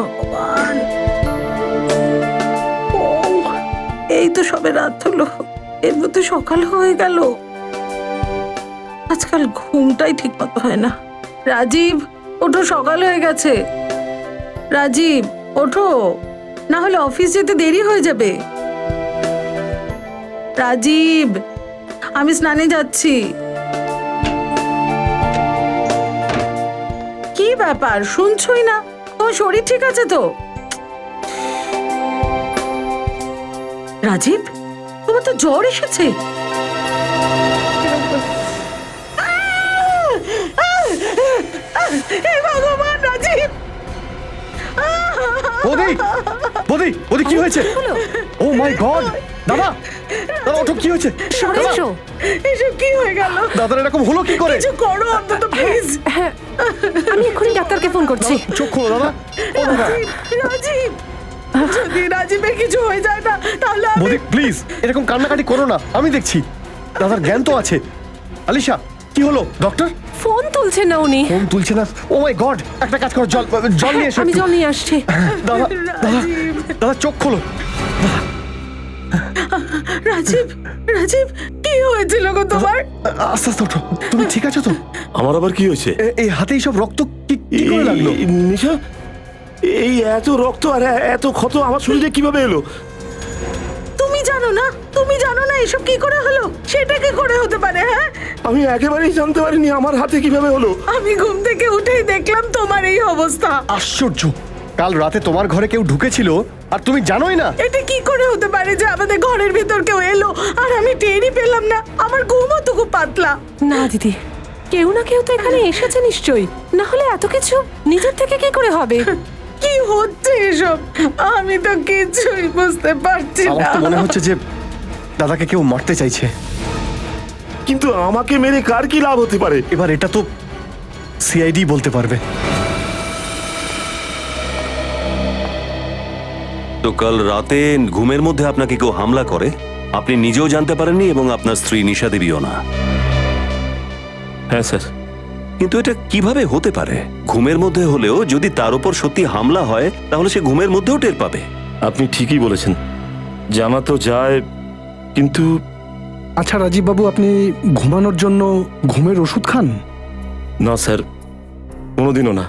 ভগবান, ও এই তো সবে রাত হলো, এর মধ্যে সকাল হয়ে গেল। আজকাল ঘুমটাই ঠিক মতো হয় না। রাজীব, ওঠো, সকাল হয়ে গেছে। রাজীব, ওঠো, না হলে অফিস যেতে দেরি হয়ে যাবে। রাজীব, আমি স্নানে যাচ্ছি। কি ব্যাপার, শুনছই না? তোমার শরীর ঠিক আছে তো? রাজীব, তোমার তো জ্বর এসেছে। হে ভগবান, রাজীব! বৌদি, বৌদি, বৌদি, কি হয়েছে? ও মাই গড! দাদা, দাদা, ওঠো, কি হয়েছে? দাদা, এসব কি হয়ে গেল? দাদার এরকম হলো কি করে? কিছু করো অন্তত, প্লিজ। হ্যাঁ, আমি এক্ষুনি ডাক্তারকে ফোন করছি। চোখ খোলো দাদা। ও দাদা, রাজীব, যদি রাজীবের কিছু হয়ে যায় না তাহলে আমি... বৌদি প্লিজ এরকম কান্নাকাটি করো না, আমি দেখছি। দাদার জ্ঞান তো আছে। আলিশা, কি হলো? ডক্টর ফোন তুলছে না উনি। ফোন তুলছে না? ও মাই গড! একটা কাজ করো, জল জল নিয়ে এসো। আমি একটু। জল নিয়ে আসছি। দাদা, দাদা, রাজীব, দাদা, চোখ খোলো। রাজীব, রাজীব, কি হয়েছিল গো তোমার? আস্তে আস্তে ওঠো। তুমি ঠিক আছো তো? আমার আবার কি হয়েছে? এই হাতে এইসব রক্ত কি কি করে লাগলো? নিশা, এই এত রক্ত আর এত ক্ষত আমার শরীরে কিভাবে এলো? তুমি জানো না, তুমি জানো না এসব কি করে হলো? সেটা কি করে হতে পারে? হ্যাঁ, আমি একেবারেই জানতে পারিনি আমার হাতে কিভাবে হলো। আমি ঘুম থেকে উঠেই দেখলাম তোমার এই অবস্থা। আশ্চর্য! কাল রাতে তোমার ঘরে কেউ ঢুকেছিল আর তুমি জানোই না? এটা কি করে হতে পারে যে আমাদের ঘরের ভিতর কেউ এলো আর আমি টেরই পেলাম না? আমার ঘুমও তো খুব পাতলা। না দিদি, কেউ না কেউ তো এখানে এসেছে নিশ্চয়ই, না হলে এত কিছু নিজের থেকে কি করে হবে? কি হচ্ছে এসব? আমি তো কিছুই বুঝতে পারছি আমার না। তো মনে হচ্ছে যে দাদাকে কেউ মারতে চাইছে। কিন্তু আমাকে মেরে কার কি লাভ হতে পারে? এবার এটা তো সিআইডি বলতে পারবে। তো কাল রাতে ঘুমের মধ্যে আপনাকে কেউ হামলা করে, আপনি নিজেও জানতে পারেননি এবং আপনার স্ত্রী নিশা দেবীও না। হ্যাঁ স্যার। কিন্তু এটা কিভাবে হতে পারে? ঘুমের মধ্যে হলেও যদি তার উপর সত্যি হামলা হয় তাহলে সে ঘুমের মধ্যেও টের পাবে। আপনি ঠিকই বলেছেন, জানা তো যায়, কিন্তু আচ্ছা রাজীব বাবু, আপনি ঘুমানোর জন্য ঘুমের ওষুধ খান? না স্যার, কোনোদিনও না।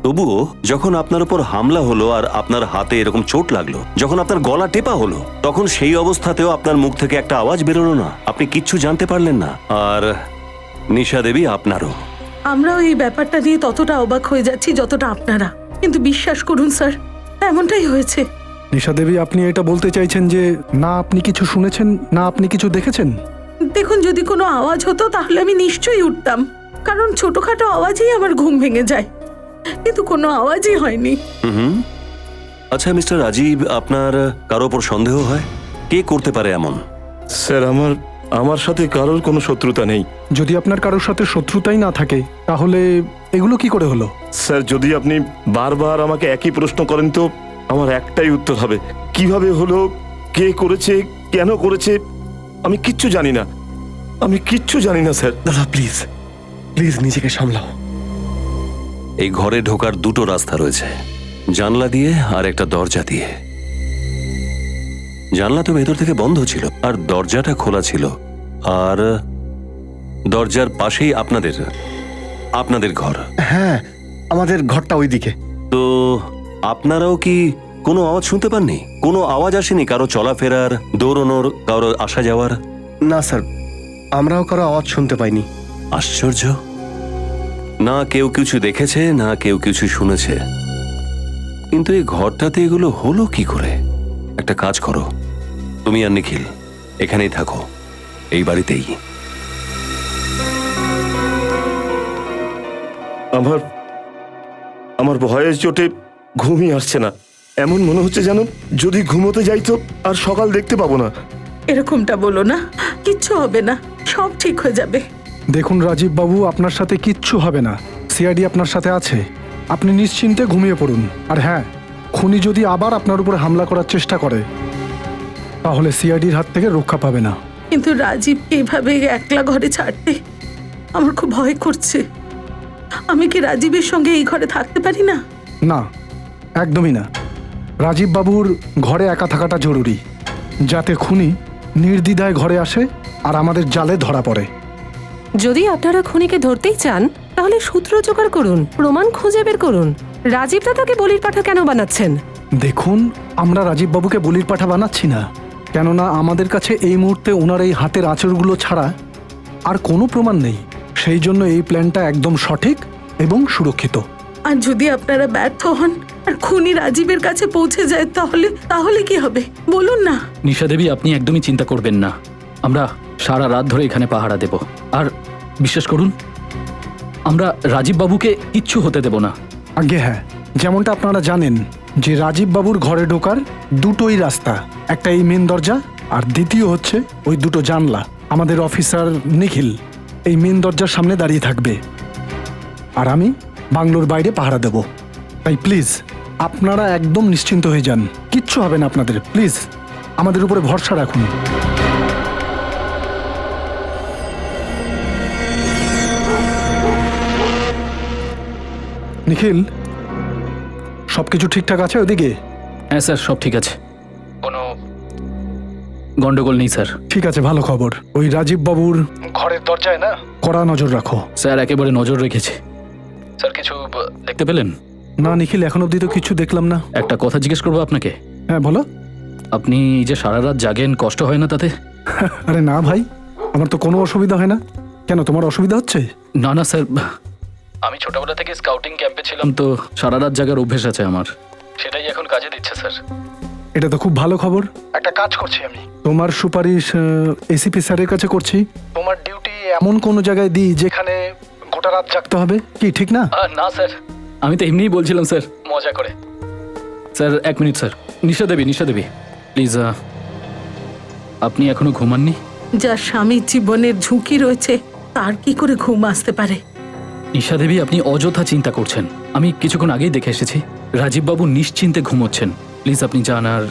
তবুও যখন আপনার উপর হামলা হলো আর আপনার হাতে এরকম চোট লাগলো, যখন আপনার গলা টেপা হলো, তখন সেই অবস্থাতেও আপনার মুখ থেকে একটা আওয়াজ বেরোলো না, আপনি কিচ্ছু জানতে পারলেন না। আর নিশা দেবী আপনারও। আমরাও এই ব্যাপারটা নিয়ে ততটা অবাক হয়ে যাচ্ছি যতটা আপনারা। কিন্তু বিশ্বাস করুন স্যার, এমনটাই হয়েছে। নিশা দেবী, আপনি এটা বলতে চাইছেন যে না আপনি কিছু শুনেছেন, না আপনি কিছু দেখেছেন? দেখুন, যদি কোনো আওয়াজ হতো তাহলে আমি নিশ্চয়ই উঠতাম, কারণ ছোটখাটো আওয়াজেই আমার ঘুম ভেঙে যায়। কিন্তু কোনো আওয়াজই হয়নি। আচ্ছা মিস্টার রাজীব, আপনার কারো ওপর সন্দেহ হয়? কে করতে পারে এমন? স্যার, আমার সাথে কারোর কোনো শত্রুতা নেই। যদি আপনার কারোর সাথে শত্রুতাই না থাকে তাহলে এগুলো কি করে হলো? স্যার, যদি আপনি বারবার আমাকে একই প্রশ্ন করেন তো আমার একটাই উত্তর হবে, কিভাবে হলো, কে করেছে, কেন করেছে, আমি কিচ্ছু জানি না। আমি কিচ্ছু জানি না স্যার। দাদা প্লিজ, প্লিজ নিজেকে সামলাও। এই ঘরে ঢোকার দুটো রাস্তা রয়েছে, জানলা দিয়ে আর একটা দরজা দিয়ে। জানলা তো ভেতর থেকে বন্ধ ছিল আর দরজাটা খোলা ছিল, আর দরজার পাশেই আপনাদের ঘর। হ্যাঁ, আমাদের ঘরটা ওইদিকে। তো আপনারাও কি কোনো আওয়াজ শুনতে পাননি? কোনো আওয়াজ আসেনি কারো চলাফেরার, দৌড়ানোর, কারো আসা যাওয়ার? না স্যার, আমরাও কারো আওয়াজ শুনতে পাইনি। আশ্চর্য, না কেউ কিছু দেখেছে, না কেউ কিছু শুনেছে। কিন্তু এই ঘরটাতে এগুলো হলো কি করে? একটা কাজ করো, তুমি আর নিখিল এখানেই থাকো, এই বাড়িতেই। আমার ভয়ের চোটে ঘুমই আসছে না। এমন মনে হচ্ছে যেন যদি ঘুমোতে যাই তো আর সকাল দেখতে পাবো না। এরকমটা বলো না, কিচ্ছু হবে না, সব ঠিক হয়ে যাবে। দেখুন রাজীব বাবু, আপনার সাথে কিচ্ছু হবে না। সিআইডি আপনার সাথে আছে, আপনি নিশ্চিন্তে ঘুমিয়ে পড়ুন। আর হ্যাঁ, খুনি যদি আবার আপনার উপরে হামলা করার চেষ্টা করে তাহলে সিআইডির হাত থেকে রক্ষা পাবে না। কিন্তু রাজীবকে এভাবে একলা ঘরে ছাড়তে আমার খুব ভয় করছে। আমি কি রাজীবের সঙ্গে এই ঘরে থাকতে পারি না? না, একদমই না। রাজীব বাবুর ঘরে একা থাকাটা জরুরি, যাতে খুনি নির্দ্বিধায় ঘরে আসে আর আমাদের জালে ধরা পড়ে। যদি আপনারা খুনিকে ধরতেই চান তাহলে সূত্র জোগাড় করুন, প্রমাণ খুঁজে বের করুন। রাজীব দাদাকে বলির পাঠা কেন বানাচ্ছেন? দেখুন, আমরা রাজীব বাবুকে বলির পাঠা বানাচ্ছি না, কেননা আমাদের কাছে এই মুহূর্তে ওনার এই হাতের আঁচড়গুলো ছাড়া আর কোনো প্রমাণ নেই। সেই জন্য এই প্ল্যানটা একদম সঠিক এবং সুরক্ষিত। আর যদি আপনারা ব্যর্থ হন আর খুনি রাজীবের কাছে পৌঁছে যায় তাহলে কি হবে বলুন না। নিশা দেবী, আপনি একদমই চিন্তা করবেন না। আমরা সারা রাত ধরে এখানে পাহারা দেব, আর বিশ্বাস করুন আমরা রাজীব বাবুকে কিচ্ছু হতে দেব না। আগে হ্যাঁ, যেমনটা আপনারা জানেন যে রাজীব বাবুর ঘরে ঢোকার দুটোই রাস্তা, একটা এই মেন দরজা আর দ্বিতীয় হচ্ছে ওই দুটো জানলা। আমাদের অফিসার নিখিল এই মেন দরজার সামনে দাঁড়িয়ে থাকবে আর আমি বাংলোর বাইরে পাহারা দেব। তাই প্লিজ আপনারা একদম নিশ্চিন্ত হয়ে যান, কিচ্ছু হবে না আপনাদের। প্লিজ আমাদের উপরে ভরসা রাখুন। নিখিল, সবকিছু ঠিকঠাক আছে ওদিকে? হ্যাঁ স্যার, সব ঠিক আছে, কোনো গন্ডগোল নেই স্যার। ঠিক আছে, ভালো খবর। ওই রাজীব বাবুর ঘরের দরজায় না কড়া নজর রাখো। স্যার একেবারে নজর রেখেছে। স্যার কিছু দেখতে পেলেন? না নিখিল, এখন অব্দি তো কিছু দেখলাম না। একটা কথা জিজ্ঞেস করবো আপনাকে। হ্যাঁ বলো। আপনি যে সারা রাত জাগেন, কষ্ট হয় না তাতে? আরে না ভাই, আমার তো কোনো অসুবিধা হয় না। কেন, তোমার অসুবিধা হচ্ছে? না না স্যার, আমি ছোটবেলা থেকে স্কাউটিং ক্যাম্পে ছিলাম, তো সারা রাত জাগার অভ্যেস আছে আমার, সেটাই এখন কাজে দিচ্ছে স্যার। এটা তো খুব ভালো খবর। একটা কাজ করছি আমি, তোমার সুপারিশ এসিপি স্যারের কাছে করছি। তোমার ডিউটি এমন কোনো জায়গায় দিই যেখানে গোটা রাত জাগতে হবে, কি ঠিক না? না স্যার, আমি তো এমনিই বলছিলাম স্যার, মজা করে। স্যার এক minute sir. Nisha Devi please, আপনি এখনো ঘুমাননি? যার স্বামীর জীবনের ঝুঁকি রয়েছে তার কি করে ঘুম আসতে পারে? নিশা দেবী, আপনি অযথা চিন্তা করছেন। আমি কিছুক্ষণ আগেই দেখে এসেছি রাজীব বাবু নিশ্চিন্তে ঘুমোচ্ছেন। প্লিজ আপনি যান। আর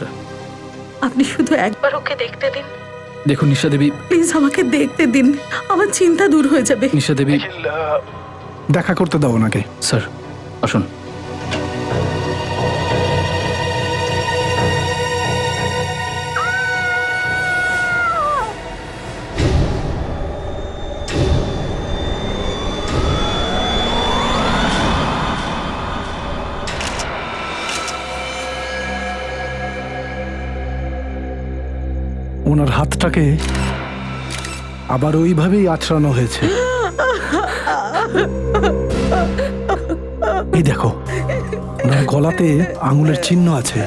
আপনি শুধু একবার ওকে দেখতে দিন। দেখুন নিশা দেবী, প্লিজ আমাকে দেখতে দিন, আমার চিন্তা দূর হয়ে যাবে। নিশা দেবী। দেখা করতে দাও ওনাকে। স্যার আসুন। ওনার হাতটাকে আবার ওইভাবেই আঁচড়ানো হয়েছে। এই দেখো, ওনার গলাতে আঙুলের চিহ্ন আছে,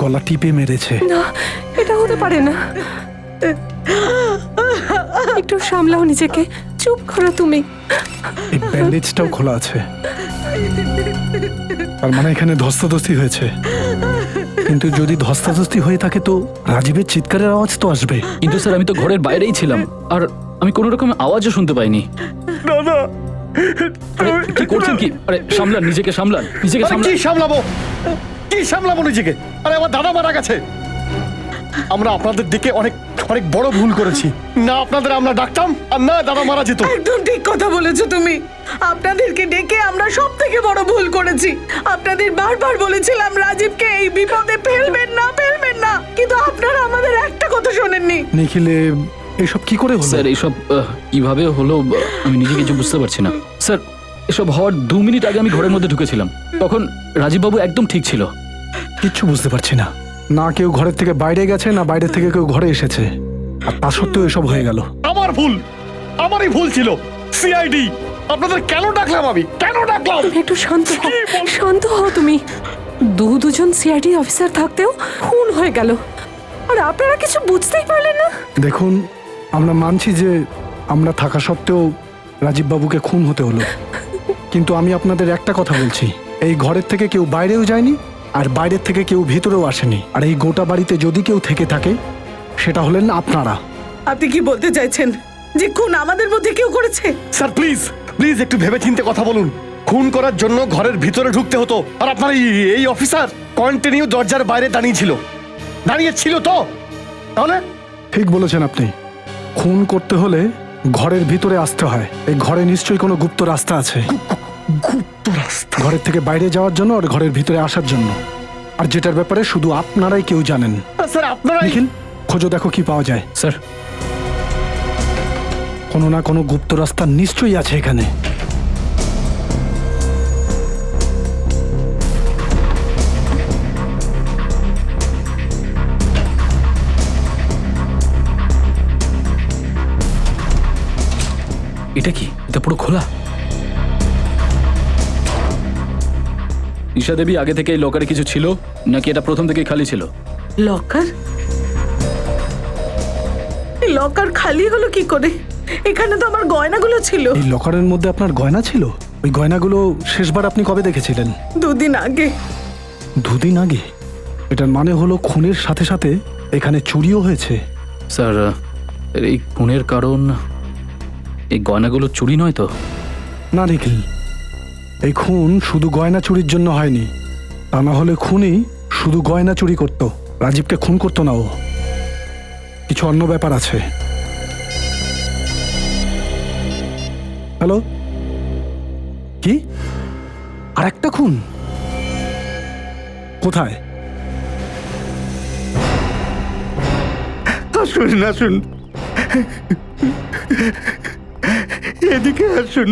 গলা টিপে মেরেছে। না, এটা হতে পারে না। একটু সামলাও নিজেকে, চুপ করো তুমি। এই ব্যান্ডেজটাও খোলা আছে, তার মানে এখানে ধস্তাধস্তি হয়েছে। কিন্তু যদি ধস্তাধস্তি হয়ে থাকে তো রাজীবের চিৎকারের আওয়াজ তো আসবে। কিন্তু স্যার আমি তো ঘরের বাইরেই ছিলাম, আর আমি কোনো রকম আওয়াজও শুনতে পাইনি। দাদা, আরে কি করছেন কি? আরে সামলান নিজেকে, সামলান নিজেকে, আরে কি সামলাবো নিজেকে? আরে আমার দাদা মারা গেছে। আমরা আপনাদের দিকে অনেক অনেক বড় ভুল করেছি। না আপনাদের আমরা ডাকতাম, আর না দাদা মারা যেত। একদম ঠিক কথা বলেছো তুমি। আপনাদেরকে ডেকে আমরা সব থেকে বড় ভুল করেছি। আপনাদের বারবার বলেছিলাম রাজীবকে এই বিপদে ফেলবেন না। কিন্তু আপনারা আমাদের একটা কথা শোনেননি। নিখিলে এসব কি করে হলো? স্যার এইসব কিভাবে হলো আমি নিজে কিছু বুঝতে পারছি না। স্যার এসব হওয়ার 2 মিনিট আগে আমি ঘরের মধ্যে ঢুকেছিলাম, তখন রাজীব বাবু একদম ঠিক ছিল। কিচ্ছু বুঝতে পারছি না। না কেউ ঘরের থেকে বাইরে গেছে, না বাইরে থেকে কেউ ঘরে এসেছে, আর তা সত্ত্বেও এসব হয়ে গেল। আমারই ভুল ছিল। সিআইডি, আপনাদের কেন ডাকলাম? তুমি একটু শান্ত হও তুমি। দুজন সিআইডি অফিসার থাকতেও খুন হয়ে গেল, আর আপনারা কিছু বুঝতেই পারলেন না। দেখুন, আমরা মানছি যে আমরা থাকা সত্ত্বেও রাজীব বাবুকে খুন হতে হলো, কিন্তু আমি আপনাদের একটা কথা বলছি, এই ঘরের থেকে কেউ বাইরেও যায়নি, আর বাইরের থেকে কেউ ভিতরেও আসেনি। আর এই গোটা বাড়িতে যদি কেউ থেকে থাকে সেটা হলেন আপনারা। আপনি কি বলতে চাইছেন যে খুন আমাদের মধ্যে কেউ করেছে? স্যার প্লিজ একটু ভেবেচিন্তে কথা বলুন। খুন করার জন্য ঘরের ভিতরে ঢুকতে হতো, আর আপনার এই অফিসার কন্টিনিউ দরজার বাইরে দাঁড়িয়ে ছিল তো? তাহলে ঠিক বলেছেন আপনি। খুন করতে হলে ঘরের ভিতরে আসতে হয়। এই ঘরে নিশ্চয়ই কোনো গুপ্ত রাস্তা আছে। গুপ্ত ঘরের থেকে বাইরে যাওয়ার জন্য আর ঘরের ভিতরে আসার জন্য, আর যেটার ব্যাপারে শুধু আপনারাই কেউ জানেন। স্যার আপনারা নিখিল, খোঁজো দেখো কি পাওয়া যায়। স্যার, কোনো না কোনো গুপ্ত রাস্তা নিশ্চয়ই আছে এখানে। এটা কি? এটা পুরো খোলা। ঈশা দেবী, আগে থেকে এই লকারে কিছু ছিল নাকি এটা প্রথম থেকেই খালি ছিল? লকার? এই লকার খালি হলো কি করে? এখানে তো আমার গয়নাগুলো ছিল। এই লকারের মধ্যে আপনার গয়না ছিল? ওই গয়নাগুলো শেষবার আপনি কবে দেখেছিলেন? 2 দিন আগে। 2 দিন আগে? এটার মানে হলো খুনের সাথে সাথে এখানে চুরিও হয়েছে। স্যার, এই খুনের কারণ এই গয়নাগুলো চুরি নয় তো? না নিখিল, এই খুন শুধু গয়না চুরির জন্য হয়নি। তা না হলে খুনি শুধু গয়না চুরি করত, রাজীবকে খুন করতো না। ও কিছু অন্য ব্যাপার আছে। হ্যালো, কি আর একটা খুন? কোথায়? আসুন আসুন, এদিকে আসুন।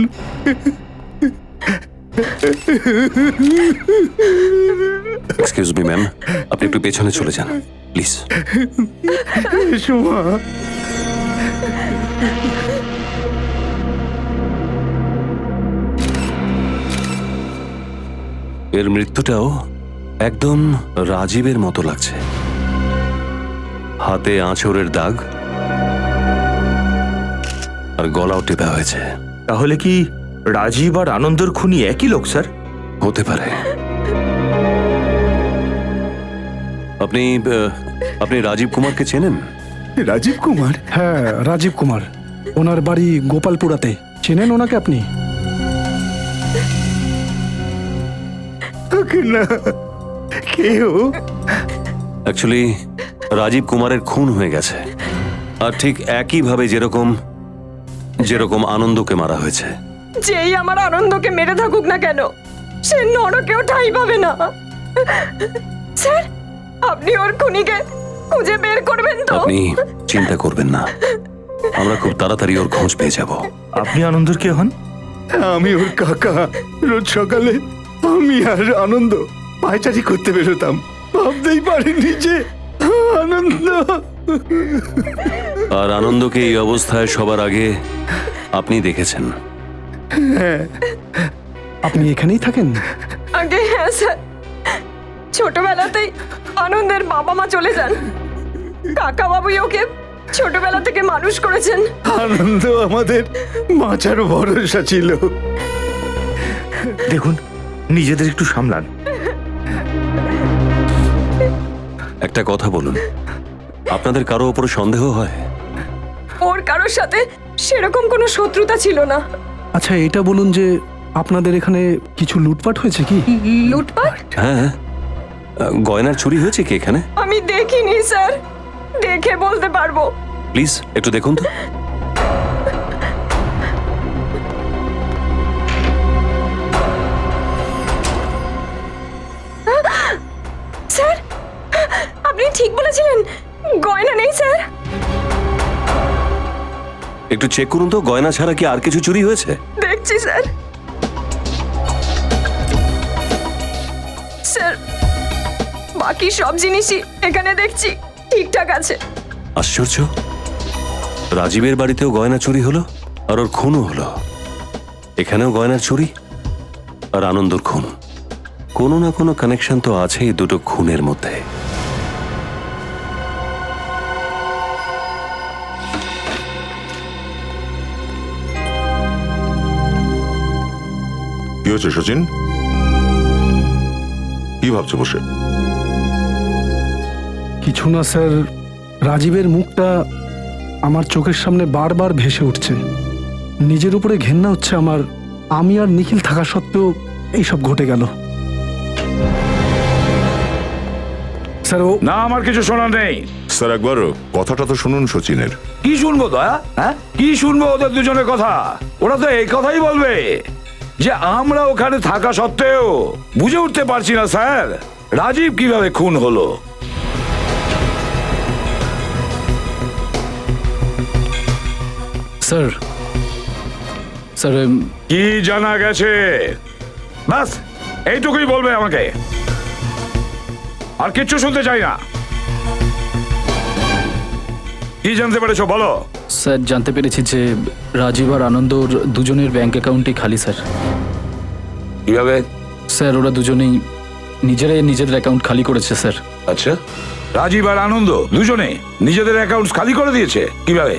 এক্সকিউজ মি ম্যাম, আপনি একটু পেছনে চলে যান প্লিজ। এসো মা। এর মৃত্যুটাও একদম রাজীবের মতো লাগছে। হাতে আঁচড়ের দাগ আর গলাও টেপা হয়েছে। তাহলে কি রাজীব আর আনন্দর খুনি একই লোক স্যার? হতে পারে। আপনি আপনি রাজীব কুমারকে চেনেন? রাজীব কুমার? হ্যাঁ, রাজীব কুমার। ওনার বাড়ি গোপালপুরাতে। চেনেন ওনাকে আপনি? না, কেউ? অ্যাকচুয়ালি রাজীব কুমারের খুন হয়ে গেছে, আর ঠিক একইভাবে যেরকম আনন্দকে মারা হয়েছে। যেই আমার আনন্দকে মেরে থাকুক না কেন, সে নরকেও ঠাঁই পাবে না। স্যার, আপনি ওর খুনিকে খুঁজে বের করবেন তো? আপনি চিন্তা করবেন না, আমরা খুব তাড়াতাড়ি ওর খোঁজ পেয়ে যাব। আপনি আনন্দর কে হন? আমি ওর কাকা। রোজ সকালে আমি আর আনন্দ পায়চারি করতে বেরোতাম। ভাবতেই পারিনি যে আনন্দ। আর আনন্দকে এই অবস্থায় সবার আগে আপনি দেখেছেন। আপনি এখানেই থাকেন? আগে হ্যাঁ স্যার, ছোটবেলাতেই আনন্দের বাবা মা চলে যান। কাকা বাবুই ওকে ছোটবেলা থেকে মানুষ করেছেন। আনন্দ আমাদের বাঁচার ভরসা ছিল। দেখুন, নিজেদের একটু সামলান। একটা কথা বলুন, আপনাদের কারো ওপর সন্দেহ হয়? ওর কারোর সাথে সেরকম কোনো শত্রুতা ছিল না। আচ্ছা, এটা বলুন যে আপনাদের এখানে কিছু লুটপাট হয়েছে কি? লুটপাট? হ্যাঁ, গয়নার চুরি হয়েছে কি এখানে? আমি দেখিনি স্যার, দেখে বলতে পারবো। প্লিজ একটু দেখুন তো। স্যার, আপনি ঠিক বলেছিলেন, গয়না নেই স্যার। একটু চেক করুন তো, গয়না ছাড়া কি আর কিছু চুরি হয়েছে? দেখছি স্যার। স্যার, বাকি সব জিনিসই এখানে দেখছি ঠিকঠাক আছে। আশ্চর্য, রাজীবের বাড়িতেও গয়না চুরি হলো আর ওর খুনও হলো। এখানেও গয়নার চুরি আর আনন্দর খুন। কোনো না কোনো কানেকশন তো আছেই দুটো খুনের মধ্যে। কি হচ্ছে সচিন? কি ভাবছো বসে? কিছু না স্যার, রাজীবের মুখটা আমার চোখের সামনে বারবার ভেসে উঠছে। নিজের উপরে ঘেন্না হচ্ছে আমার। আমি আর নিখিল থাকা সত্ত্বেও এইসব ঘটে গেল। স্যার, ও না, আমার কিছু শোনা নেই। স্যার একবার কথাটা তো শুনুন সচিনের। কি শুনবো দয়া? হ্যাঁ, কি শুনবো ওদের দুজনের কথা? ওরা তো এই কথাই বলবে। যে আমরা ওখানে থাকা সত্ত্বেও বুঝে উঠতে পারছি না স্যার রাজীব কিভাবে খুন হলো। স্যার স্যার কি জানা গেছে? বাস এইটুকুই বলবে আমাকে, আর কিচ্ছু শুনতে চাই না। কি জানতে পেরেছো বলো? স্যার জানতে পেরেছি যে রাজীব আর আনন্দর দুজনের ব্যাংক অ্যাকাউন্টই খালি স্যার। কিভাবে? স্যার ওরা দুজনেই নিজেরাই নিজেদের অ্যাকাউন্ট খালি করেছে স্যার। আচ্ছা, রাজীব আর আনন্দ দুজনে নিজেদের অ্যাকাউন্ট খালি করে দিয়েছে? কিভাবে?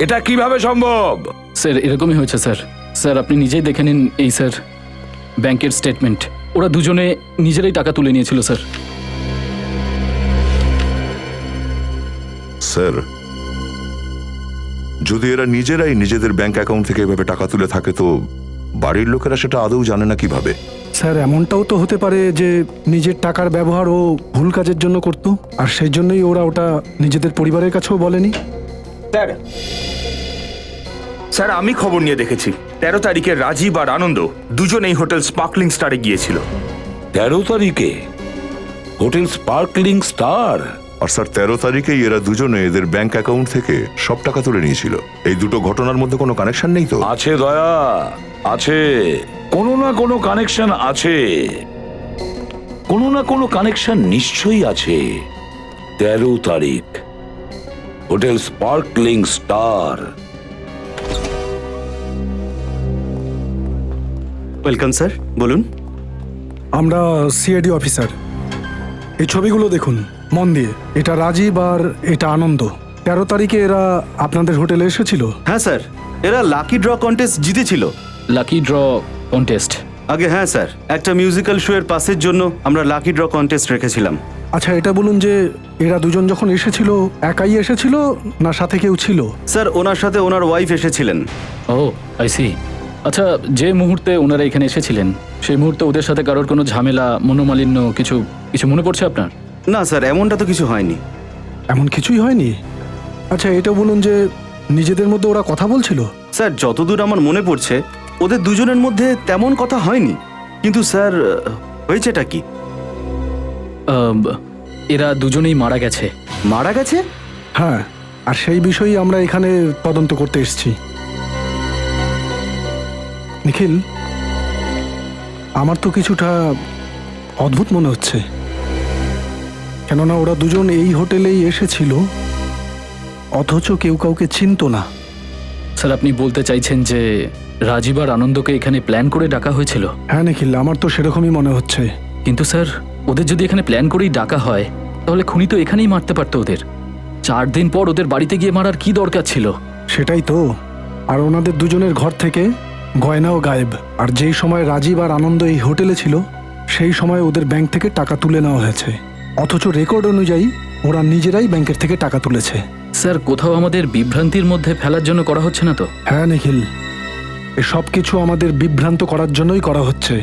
এটা কিভাবে সম্ভব? স্যার এরকমই হয়েছে স্যার। স্যার আপনি নিজেই দেখে নিন এই স্যার ব্যাংকের স্টেটমেন্ট। ওরা দুজনে নিজেরাই টাকা তুলে নিয়েছিল স্যার। স্যার, যদি এরা নিজেরাই নিজেদের ব্যাংক অ্যাকাউন্ট থেকে এভাবে টাকা তুলে থাকে তো বাড়ির লোকেরা সেটা আদৌ জানে না কিভাবে? স্যার এমনটাও তো হতে পারে যে নিজের টাকার ব্যবহার ও ভুল কাজের জন্য করতো, আর সেই জন্যই ওরা ওটা নিজেদের পরিবারের কাছেও বলেনি। স্যার স্যার আমি খবর নিয়ে দেখেছি 13 তারিখে রাজীব আর আনন্দ দুজনেই হোটেল স্পার্কলিং স্টারে গিয়েছিল। 13 তারিখে হোটেল স্পার্কলিং স্টার? আর স্যার 13 তারিখেই এরা দুজনে এদের ব্যাংক অ্যাকাউন্ট থেকে সব টাকা তুলে নিয়েছিল। এই দুটো ঘটনার মধ্যে কোনো কানেকশন নেই তো? আছে দয়া, আছে। কোনো না কোনো কানেকশন আছে, কোনো না কোনো কানেকশন নিশ্চয়ই আছে। 13 তারিখ hotel sparkling star. Welcome sir, বলুন। আমরা সিআইডি অফিসার। এই ছবিগুলো দেখুন মন দিয়ে। এটা রাজীব আর এটা আনন্দ। 13 তারিখে এরা আপনাদের হোটেলে এসেছিল। হ্যাঁ স্যার, এরা লাকি ড্র কন্টেস্ট জিতেছিল। Lucky draw contest? আগে হ্যাঁ স্যার, একটা মিউজিক্যাল শো এর পাসের জন্য আমরা লাকি ড্র কন্টেস্ট রেখেছিলাম। আচ্ছা এটা বলুন যে এরা দুজন যখন এসেছিল একাই এসেছিল না সাথে কেউ ছিল? স্যার ওনার সাথে ওনার ওয়াইফ এসেছিলেন। ও আই সি। আচ্ছা যে মুহূর্তে ওনারা এখানে এসেছিলেন সেই মুহূর্তে ওদের সাথে কারোর কোনো ঝামেলা, মনোমালিন্য কিছু কিছু মনে পড়ছে আপনার? না স্যার, এমনটা তো কিছু হয়নি। এমন কিছুই হয়নি? আচ্ছা এটা বলুন যে নিজেদের মধ্যে ওরা কথা বলছিল? স্যার যতদূর আমার মনে পড়ছে ওদের দুজনের মধ্যে তেমন কথা হয়নি। কিন্তু স্যার হয়েছেটা কি? এরা দুজনেই মারা গেছে। মারা গেছে? হ্যাঁ, আর সেই বিষয়েই আমরা এখানে তদন্ত করতে এসেছি। নিখিল, আমার তো কিছুটা অদ্ভুত মনে হচ্ছে। কেননা ওরা দুজন এই হোটেলেই এসেছিল অথচ কেউ কাউকে চিনতো না। স্যার আপনি বলতে চাইছেন যে রাজীব আর আনন্দকে এখানে প্ল্যান করে ডাকা হয়েছিল? হ্যাঁ নিখিল, আমার তো সেরকমই মনে হচ্ছে। কিন্তু স্যার ওদের যদি এখানে প্ল্যান করেই ডাকা হয় তাহলে খুনি তো এখানেই মারতে পারতো ওদের। 4 দিন পর ওদের বাড়িতে গিয়ে মারার কি দরকার ছিল? সেটাই তো। আর ওনাদের দুজনের ঘর থেকে গয়নাও গায়েব। আর যেই সময় রাজীব আর আনন্দ এই হোটেলে ছিল সেই সময় ওদের ব্যাংক থেকে টাকা তুলে নেওয়া হয়েছে, অথচ রেকর্ড অনুযায়ী ওরা নিজেরাই ব্যাংকের থেকে টাকা তুলেছে। স্যার কোথাও আমাদের বিভ্রান্তির মধ্যে ফেলার জন্য করা হচ্ছে না তো? হ্যাঁ নিখিল, এসব কিছু আমাদের বিভ্রান্ত করার জন্যই করা হচ্ছে।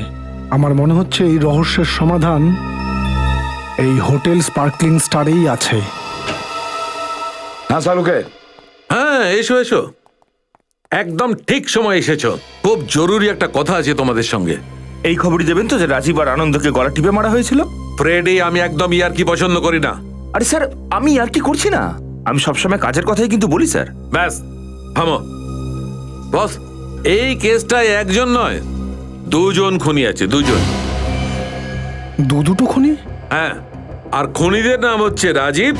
আমার মনে হচ্ছে এই রহস্যের সমাধান এই হোটেল স্পার্কলিং স্টারেই আছে। হ্যাঁ সালুকে। হ্যাঁ এসো এসো, একদম ঠিক সময় এসেছো। খুব জরুরি একটা কথা আছে তোমাদের সঙ্গে। এই খবরই দেবেন তো যে রাজীব আর আনন্দকে গলা টিপে মারা হয়েছিল? ফ্রেডি, আমি একদম ইয়ার্কি পছন্দ করি না। আরে স্যার আমি আর কি করছি না, আমি সবসময় কাজের কথাই কিন্তু বলি স্যার। ব্যাস থামো বস। এই কেসটায় একজন নয়, 2 জন খুনি আছে, 2 জন। দুটো খুনি? হ্যাঁ, আর খুনিদের নাম হচ্ছে রাজীব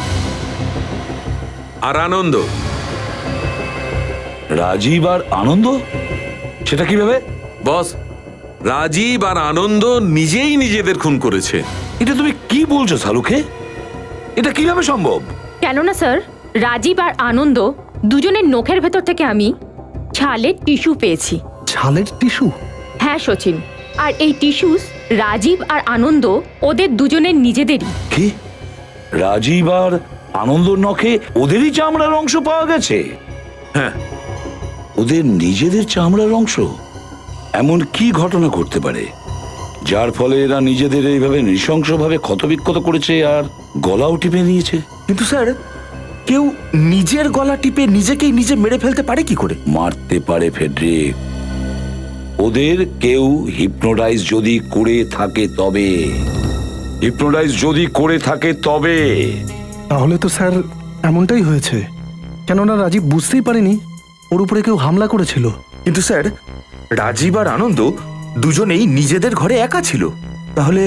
আর আনন্দ। রাজীব আর আনন্দ? সেটা কিভাবে? বস, রাজীব আর আনন্দ নিজেই নিজেদের খুন করেছে। এটা তুমি কি বলছো সালুকে? এটা কিভাবে সম্ভব? কেননা স্যার রাজীব আর আনন্দ দুজনের নখের ভেতর থেকে আমি ছালের টিস্যু পেয়েছি। ছালের টিস্যু? হ্যাঁ সচিন, আর এই টিস্যুস রাজীব আর আনন্দ ওদের দুজনের নিজেদেরই। কি? রাজীব আর আনন্দর নখে ওদেরই চামড়ার অংশ পাওয়া গেছে? হ্যাঁ, ওদের নিজেদের চামড়ার অংশ? এমন কি ঘটনা ঘটতে পারে যার ফলে এরা নিজেদের এইভাবে নৃশংসভাবে ক্ষতবিক্ষত করেছে আর গলাও টিপে নিয়েছে? কিন্তু স্যার কেউ নিজের গলা টিপে নিজেকেই নিজে মেরে ফেলতে পারে কি করে? মারতে পারে ফেডরিক, ওদের কেউ হিপনোটাইজ যদি করে থাকে তবে, হিপনোটাইজ যদি করে থাকে তবে। তাহলে তো স্যার এমনটাই হয়েছে, কেননা রাজীব বুঝতেই পারেনি ওর উপরে কেউ হামলা করেছিল। কিন্তু স্যার, রাজীব আর আনন্দ দুজনেই নিজেদের ঘরে একা ছিল, তাহলে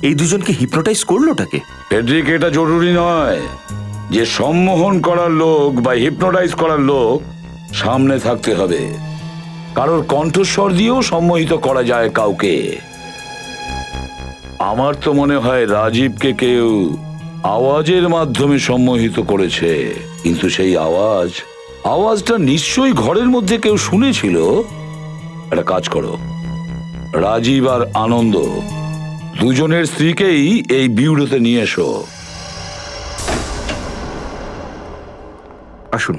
এই দুজনকে হিপনোটাইজ করলোটাকে? ফেডরিক, এটা জরুরি নয় যে সম্মোহন করার লোক বা হিপনোটাইজ করার লোক সামনে থাকতে হবে। কারোর কণ্ঠস্বর দিয়েও সম্মোহিত করা যায় কাউকে। আমার তো মনে হয় রাজীবকে কেউ আওয়াজের মাধ্যমে সম্মোহিত করেছে, কিন্তু সেই আওয়াজটা নিশ্চয়ই ঘরের মধ্যে কেউ শুনেছিল। একটা কাজ করো, রাজীব আর আনন্দ দুজনের স্ত্রীকেই এই বিউরোতে নিয়ে এসো। আসুন।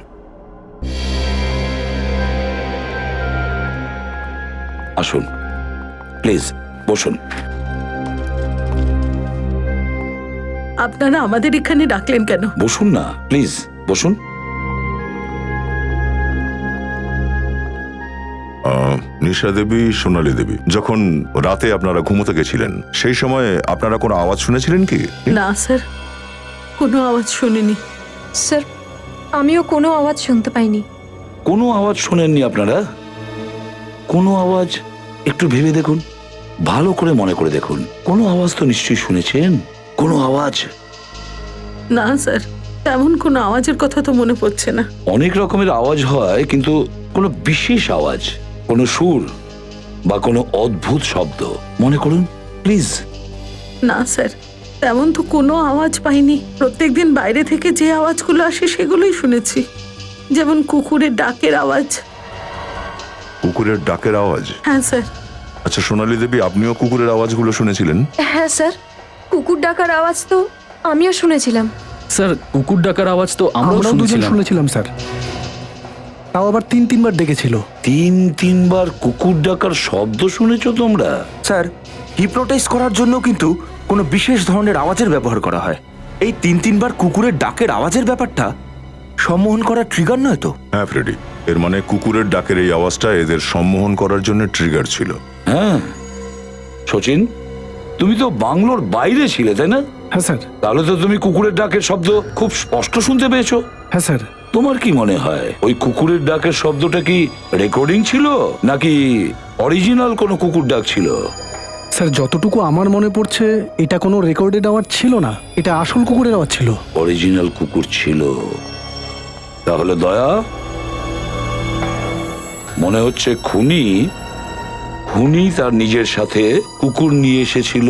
আসুন, প্লিজ বসুন। আপনারা আমাদের এখানে ডাকলেন কেন? বসুন না, প্লিজ বসুন। নিশা দেবী, সোনালী দেবী, যখন রাতে আপনারা ঘুমোতে গেছিলেন সেই সময় আপনারা কোনো আওয়াজ শুনেছিলেন কি? না স্যার, কোনো আওয়াজ শুনিনি। স্যার, আমিও কোনো আওয়াজ শুনতে পাইনি। কোনো আওয়াজ শোনেননি আপনারা? কোনো আওয়াজ? একটু ভেবে দেখুন, ভালো করে মনে করে দেখুন। কোনো আওয়াজ তো নিশ্চয়ই শুনেছেন। কোনো আওয়াজ? না স্যার, তেমন কোনো আওয়াজের কথা তো মনে পড়ছে না। অনেক রকমের আওয়াজ হয়, কিন্তু কোনো বিশেষ আওয়াজ, কোনো সুর বা কোনো অদ্ভুত শব্দ মনে করুন প্লিজ। না স্যার, তেমন তো কোনো আওয়াজ পাইনি। প্রত্যেকদিন বাইরে থেকে যে আওয়াজগুলো আসে সেগুলোই শুনেছি, যেমন কুকুরের ডাকের আওয়াজ। কুকুরের ডাকের আওয়াজ? হ্যাঁ স্যার। আচ্ছা সোনালী দেবী, আপনিও কুকুরের আওয়াজগুলো শুনেছিলেন? হ্যাঁ স্যার, কুকুর ডাকার আওয়াজ তো আমিও শুনেছিলাম। স্যার, কুকুর ডাকার আওয়াজ তো আমরাও আমরাও দুজন শুনেছিলাম। শুনেছিলাম স্যার, তাও আবার 3-3 ডেকেছিল। 3-3 কুকুর ডাকার শব্দ শুনেছো তোমরা? স্যার, হিপনোটাইজ করার জন্য কিন্তু কোনো বিশেষ ধরনের আওয়াজের ব্যবহার করা হয়। এই 3-3 কুকুরের ডাকের আওয়াজের ব্যাপারটা সম্মোহন করার ট্রিগার নয় তো? হ্যাঁ ফ্রেডি, এর মানে কুকুরের ডাকের এই আওয়াজটা এদের সম্মোহন করার জন্য ট্রিগার ছিল। হ্যাঁ সচিন, তুমি তো বাংলোর বাইরে ছিলে তাই না? হ্যাঁ স্যার। তাহলে তো তুমি কুকুরের ডাকের শব্দ খুব স্পষ্ট শুনতে পেয়েছো। হ্যাঁ স্যার। তোমার কি মনে হয় ওই কুকুরের ডাকের শব্দটা কি রেকর্ডিং ছিল নাকি অরিজিনাল কোনো কুকুর ডাক ছিল? স্যার, যতটুকু আমার মনে পড়ছে এটা কোনো রেকর্ডেড আওয়াজ ছিল না, এটা আসল কুকুরের আওয়াজ ছিল। অরিজিনাল কুকুর ছিল? তাহলে দয়া, মনে হচ্ছে খুনি তার নিজের সাথে কুকুর নিয়ে এসেছিল,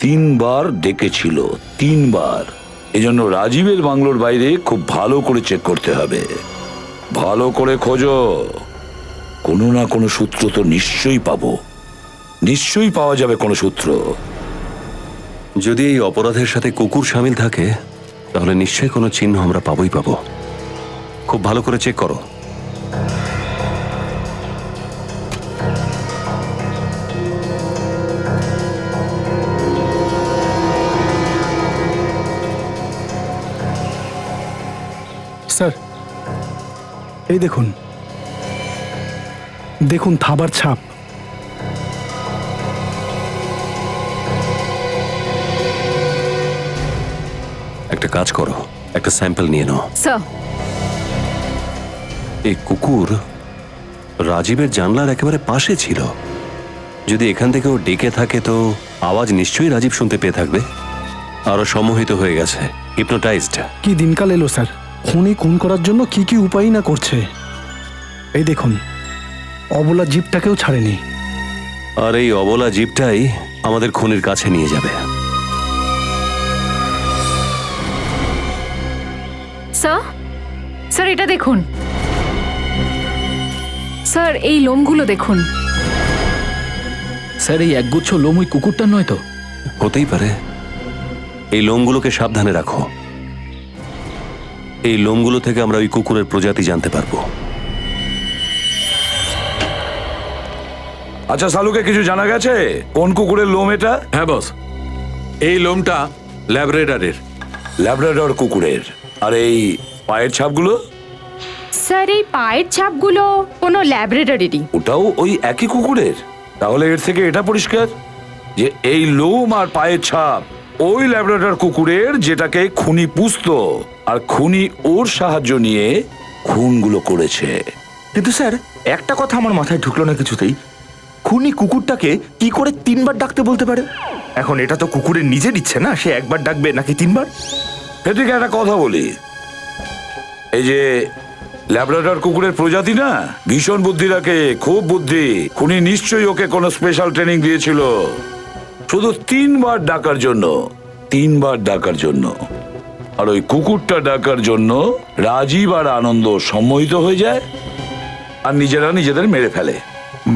3 বার ডেকেছিল, 3 বার। এজন্য রাজীবের বাংলোর বাইরে খুব ভালো করে চেক করতে হবে। ভালো করে খোঁজো, কোনো না কোনো সূত্র তো নিশ্চয়ই পাবো, নিশ্চয়ই পাওয়া যাবে কোনো সূত্র। যদি এই অপরাধের সাথে কুকুর সামিল থাকে তাহলে নিশ্চয়ই কোনো চিহ্ন আমরা পাবোই পাবো। খুব ভালো করে চেক করো। স্যার, এই দেখুন, দেখুন থাবার ছাপ। একটা কাজ করো, একটা স্যাম্পল নিয়ে নাও। স্যার, এই কুকুর রাজীবের জানলার একেবারে পাশে ছিল। যদি এখান থেকে ও ডেকে থাকে তো আওয়াজ নিশ্চয়ই রাজীব শুনতে পেয়ে থাকবে। আরো সম্মোহিত হয়ে গেছে, হিপনোটাইজড। কি দিনকাল এলো স্যার, খুনি খুন করার জন্য কি কি উপায় না করছে। এই দেখুন, অবলা জীবটাকেও ছাড়েনি। আর এই অবলা জীবটাই আমাদের খুনির কাছে নিয়ে যাবে। স্যার এটা দেখুন। স্যার এই লোমগুলো দেখুন। স্যার, এই একগুচ্ছ লোম ওই কুকুরটার নয় তো? হতেই পারে। এই লোমগুলোকে সাবধানে রাখো। এই লোমগুলো থেকে আমরা ওই কুকুরের প্রজাতি জানতে পারবো। আচ্ছা সালুকে কিছু জানা গেছে কোন কুকুরের লোম এটা? হ্যাঁ বস, এই লোমটা ল্যাব্রাডরের। ল্যাব্রাডর কুকুরের। আর এই পায়ের ছাপগুলো? স্যার এই পায়ের ছাপগুলো কোনো ল্যাবরেটরিরই। ওটাও ওই একই কুকুরের? তাহলে এর থেকে এটা পরিষ্কার যে এই লোম আর পায়ের ছাপ ওই ল্যাব্রাডর কুকুরের, যেটাকে খুনি পুষতো, আর খুনি ওর সাহায্য নিয়ে খুনগুলো করেছে। কিন্তু স্যার, একটা কথা আমার মাথায় ঢুকলো না কিছুতেই। খুনি কুকুরটাকে কি করে 3 বার ডাকতে বলতে পারে? এখন এটা তো কুকুরের নিজের ইচ্ছে না, সে একবার ডাকবে নাকি 3 বার। এদিকে একটা কথা বলি, এই যে ল্যাব্রাডর কুকুরের প্রজাতি না, ভীষণ বুদ্ধি রাখে, খুব বুদ্ধি। খুনি নিশ্চয়ই ওকে কোনো স্পেশাল ট্রেনিং দিয়েছিল শুধু 3 বার ডাকার জন্য, 3 বার ডাকার জন্য। আর ওই কুকুরটা ডাকার জন্য রাজীব আর আনন্দ সম্মোহিত হয়ে যায় আর নিজেরা নিজেদের মেরে ফেলে।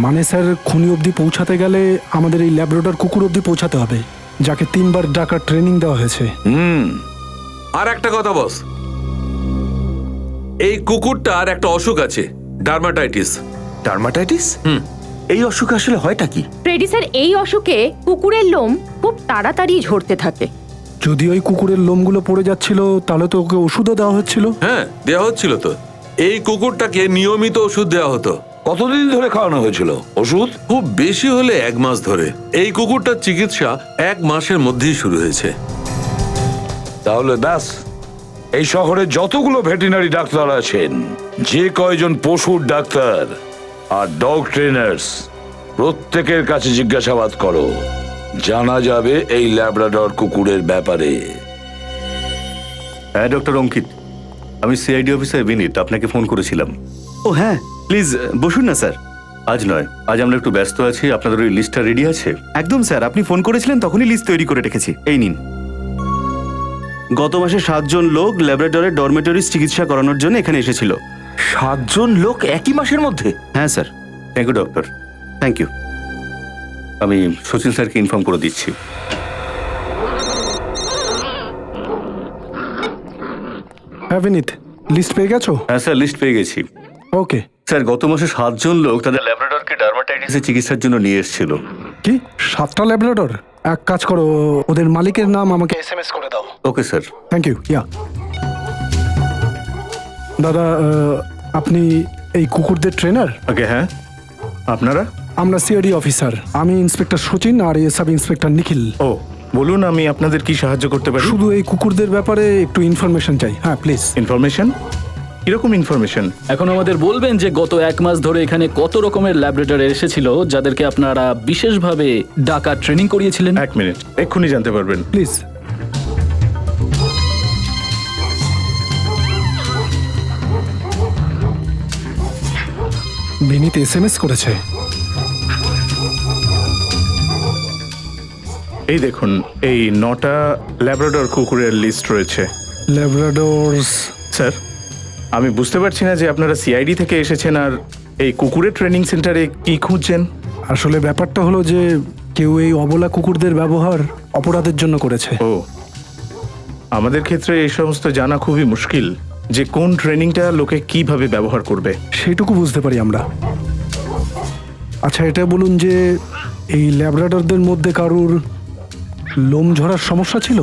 মানে স্যার, খুনি অবধি পৌঁছাতে গেলে আমাদের এই ল্যাব্রাডর কুকুর অবধি পৌঁছাতে হবে, যাকে 3 বার ডাকার ট্রেনিং দেওয়া হয়েছে। আর একটা কথা বস, এই কুকুরটার একটা অসুখ আছে, ডার্মাটাইটিস। ডার্মাটাইটিস? এই অসুখ আসলে হয়টা কি? ফ্রেডি স্যার, এই অসুখে কুকুরের লোম খুব তাড়াতাড়ি ঝরতে থাকে। যদি ওই কুকুরের লোমগুলো পড়ে যাচ্ছিল, তাহলে তো ওকে ওষুধও দেওয়া হচ্ছিল। হ্যাঁ, দেওয়া হচ্ছিল তো। এই কুকুরটাকে নিয়মিত ওষুধ দেওয়া হতো। কতদিন ধরে খাওয়ানো হয়েছিল ওষুধ? খুব বেশি হলে 1 মাস ধরে। এই কুকুরটার চিকিৎসা 1 মাসের মধ্যেই শুরু হয়েছে। তাহলে ব্যাস, এই শহরে যতগুলো ভেটেরিনারি ডাক্তার আছেন, যে কয়জন পশুর ডাক্তার আর ডগ ট্রেনার্স, প্রত্যেকের কাছে জিজ্ঞাসাবাদ করো, জানা যাবে এই ল্যাব্রাডর কুকুরের ব্যাপারে। হ্যাঁ ডক্টর অঙ্কিত, আমি সিআইডি অফিসার বিনীত, আপনাকে ফোন করেছিলাম। ও হ্যাঁ, প্লিজ বসুন না স্যার। আজ নয়, আজ আমরা একটু ব্যস্ত আছি। আপনাদের ওই লিস্টটা রেডি আছে? একদম স্যার, আপনি ফোন করেছিলেন তখনই লিস্ট তৈরি করে রেখেছি। এই নিন। গত মাসে 7 জন লোক ল্যাবরেটরির ডরমেটরিজ চিকিৎসা করানোর জন্য এখানে এসেছিল। 7 জন লোক একই মাসের মধ্যে? হ্যাঁ sir. Thank you doctor, thank you. আমি সচিন স্যারকে ইনফর্ম করে দিচ্ছি। হ্যাঁ বিনীত, লিস্ট পেয়ে গেছো? হ্যাঁ স্যার, লিস্ট পেয়ে গেছি। ওকে স্যার, গত মাসে 7 জন লোক তাদের ল্যাবরেটরকে ডার্মাটাইটিসের চিকিৎসার জন্য নিয়ে এসেছিল। কি 7টা ল্যাব্রাডর? এক কাজ করো, ওদের মালিকের নাম আমাকে SMS করে দাও। Okay sir. Thank you. Yeah দাদা, আপনি এই কুকুরদের ট্রেনার? আগে হ্যাঁ, আপনারা? আমরা সিআইডি অফিসার। আমি ইন্সপেক্টর সচিন আর এ সাব ইন্সপেক্টর নিখিল। ও বলুন, আমি আপনাদের কি সাহায্য করতে পারি? শুধু এই কুকুরদের ব্যাপারে একটু ইনফরমেশন চাই। হ্যাঁ প্লিজ। ইনফরমেশন? কিরকম ইনফরমেশন? এখন আমাদের বলবেন যে গত 1 মাস ধরে এখানে কত রকমের ল্যাবরেটরি এসেছিল যাদেরকে আপনারা বিশেষভাবে ডাকা ট্রেনিং করিয়েছিলেন? 1 মিনিট, এক্ষুনি জানতে পারবেন। প্লিজ। বিনীত SMS করেছে। এই দেখুন, এই 9টা ল্যাব্রাডর কুকুরের লিস্ট রয়েছে। ল্যাব্রাডোরস? স্যার, আমি বুঝতে পারছি না যে আপনারা সিআইডি থেকে এসেছেন আর এই কুকুরের ট্রেনিং সেন্টারে কি খুঁজছেন। আসলে ব্যাপারটা হলো যে কেউ এই অবলা কুকুরদের ব্যবহার অপরাধের জন্য করেছে। ও, আমাদের ক্ষেত্রে এই সমস্ত জানা খুবই মুশকিল যে কোন ট্রেনিংটা লোকে কিভাবে ব্যবহার করবে। সেইটুকু বুঝতে পারি আমরা। আচ্ছা এটা বলুন যে এই ল্যাব্রাডরদের মধ্যে কারুর লোম ঝরার সমস্যা ছিল?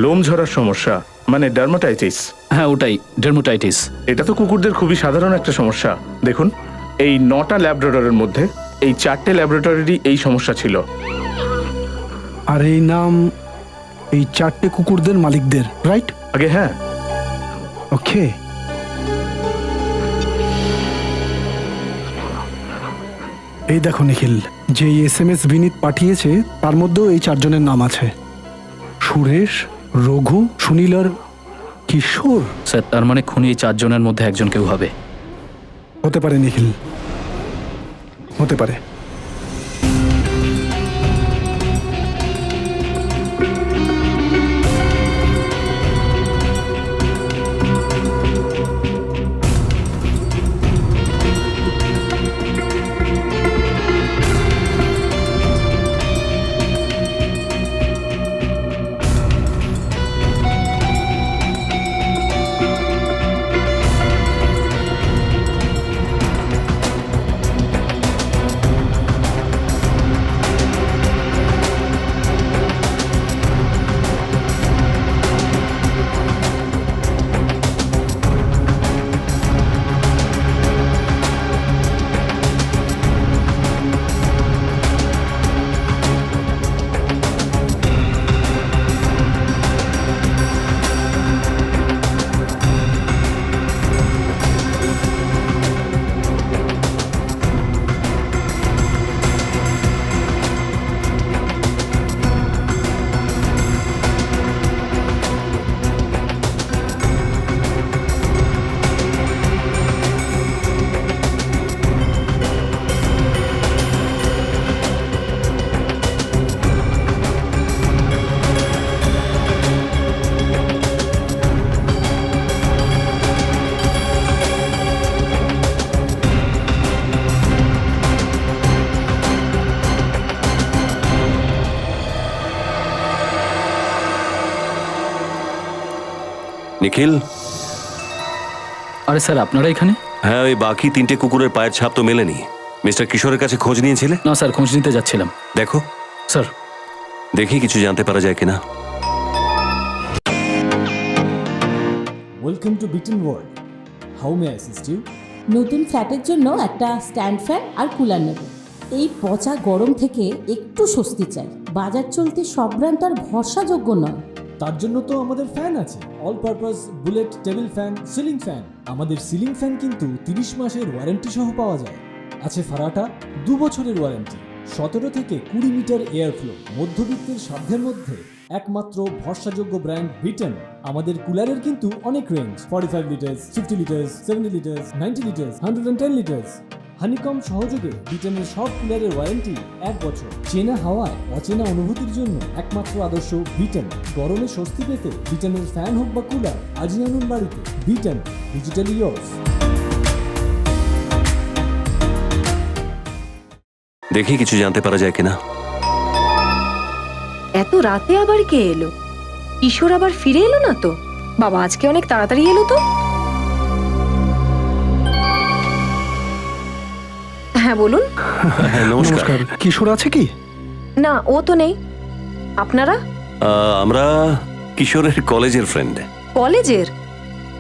লোম ঝরার সমস্যা মানে ডার্মাটাইটিস? হ্যাঁ, ওটাই, ডার্মাটাইটিস। এটা তো কুকুরদের খুবই সাধারণ একটা সমস্যা। দেখুন, এই 9টা ল্যাব্রাডরের মধ্যে এই 4টে ল্যাবরেটরিরই এই সমস্যা ছিল। আর এই নাম এই 4টে কুকুরদের মালিকদের, রাইট? আগে হ্যাঁ। ওকে। এই দেখো নিখিল, যে SMS বিনীত পাঠিয়েছে তার মধ্যেও এই 4 জনের নাম আছে। সুরেশ, রঘু, সুনীল আর কিশোর। স্যার, তার মানে খুনি এই 4 জনের মধ্যে একজন কেউ হবে। হতে পারে নিখিল, হতে পারে। নিখিল। আরে স্যার আপনারা এখানে? হ্যাঁ, ওই বাকি 3টে কুকুরের পায়ের ছাপ তো মেলেনি। মিস্টার কিশোরের কাছে খোঁজ নিয়েছিলে? না স্যার, খোঁজ নিতে যাচ্ছিলাম। দেখো, স্যার দেখি কিছু জানতে পারা যায় কিনা। ওয়েলকাম টু বিটেন world. How may I assist you? নতুন ফ্ল্যাটের জন্য একটা স্ট্যান্ড ফ্যান আর কুলার নেব। এই পচা গরম থেকে একটু স্বস্তি চাই। বাজার চলতে সব ব্র্যান্ড আর ভরসাযোগ্য নয়। তার জন্য তো আমাদের ফ্যান আছে, all purpose bullet table fan, ceiling fan. আমাদের সিলিং ফ্যান কিন্তু 30 মাসের ওয়ারেন্টি সহ পাওয়া যায়। আছে ফারাটা 2 বছরের ওয়ারেন্টি, 17 থেকে 20 মিটার এয়ার ফ্লো, মধ্যবিত্তের সাধ্যের মধ্যে একমাত্র ভরসাযোগ্য ব্র্যান্ড বিটেন। আমাদের কুলারের কিন্তু অনেক range, 45 litres, 50 litres, 70 litres, 90 litres, 110 litres. Honeycomb সহযোগে বিটেনের সব কুলারের ওয়ারেন্টি 1 বছর। চেনা হাওয়ায় অচেনা অনুভূতির জন্য একমাত্র আদর্শ বিটেন। গরমে স্বস্তি পেতে বিটেনের ফ্যান হোক বা কুলার, আজই আনুন বাড়িতে। Beaten, digitally years. দেখি কিছু জানতে পারা যায় কিনা। এত রাতে আবার কে এলো? কিশোর আবার ফিরে এলো না তো? বাবা আজকে অনেক তাড়াতাড়ি এলো তো। হ্যাঁ বলুন। হ্যাঁ, নমস্কার। কিশোর আছে কি? না, ও তো নেই। আপনারা? আমরা কিশোরের কলেজের ফ্রেন্ড। কলেজের?